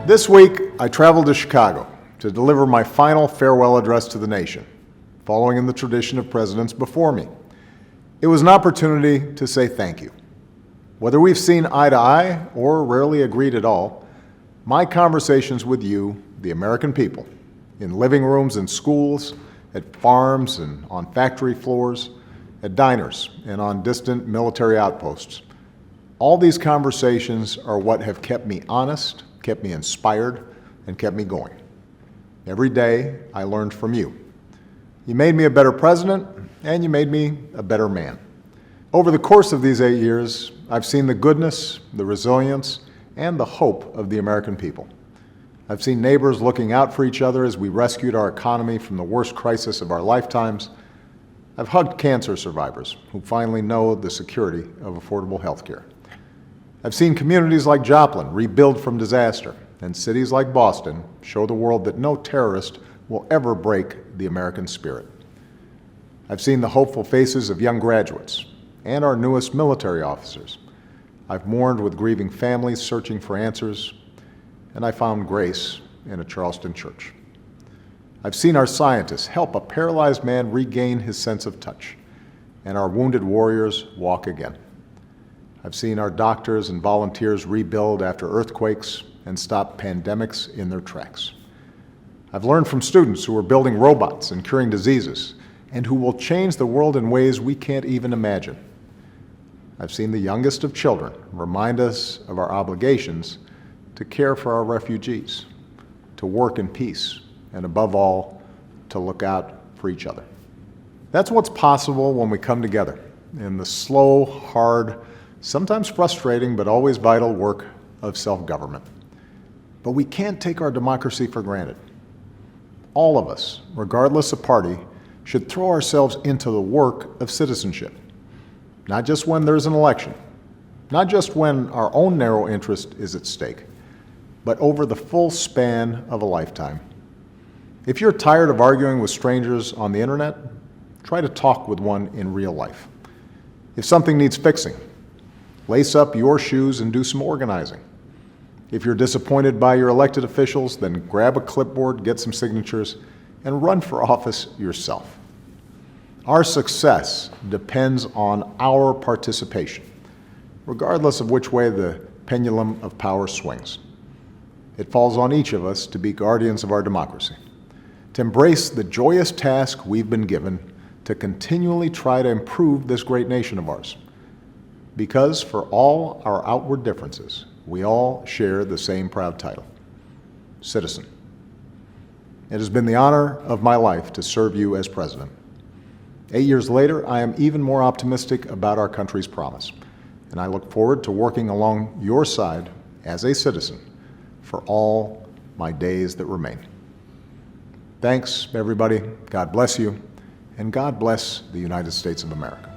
This week, I traveled to Chicago to deliver my final farewell address to the nation, following in the tradition of presidents before me. It was an opportunity to say thank you. Whether we've seen eye to eye or rarely agreed at all, my conversations with you, the American people, in living rooms and schools, at farms and on factory floors, at diners and on distant military outposts, all these conversations are what have kept me honest, kept me inspired, and kept me going. Every day, I learned from you. You made me a better president, and you made me a better man. Over the course of these 8 years, I've seen the goodness, the resilience, and the hope of the American people. I've seen neighbors looking out for each other as we rescued our economy from the worst crisis of our lifetimes. I've hugged cancer survivors who finally know the security of affordable health care. I've seen communities like Joplin rebuild from disaster, and cities like Boston show the world that no terrorist will ever break the American spirit. I've seen the hopeful faces of young graduates and our newest military officers. I've mourned with grieving families searching for answers, and I found grace in a Charleston church. I've seen our scientists help a paralyzed man regain his sense of touch, and our wounded warriors walk again. I've seen our doctors and volunteers rebuild after earthquakes and stop pandemics in their tracks. I've learned from students who are building robots and curing diseases, and who will change the world in ways we can't even imagine. I've seen the youngest of children remind us of our obligations to care for our refugees, to work in peace, and above all, to look out for each other. That's what's possible when we come together in the slow, hard, sometimes frustrating, but always vital work of self-government. But we can't take our democracy for granted. All of us, regardless of party, should throw ourselves into the work of citizenship. Not just when there's an election, not just when our own narrow interest is at stake, but over the full span of a lifetime. If you're tired of arguing with strangers on the internet, try to talk with one in real life. If something needs fixing, lace up your shoes and do some organizing. If you're disappointed by your elected officials, then grab a clipboard, get some signatures, and run for office yourself. Our success depends on our participation, regardless of which way the pendulum of power swings. It falls on each of us to be guardians of our democracy, to embrace the joyous task we've been given to continually try to improve this great nation of ours. Because for all our outward differences, we all share the same proud title, citizen. It has been the honor of my life to serve you as president. 8 years later, I am even more optimistic about our country's promise, and I look forward to working along your side as a citizen for all my days that remain. Thanks, everybody. God bless you, and God bless the United States of America.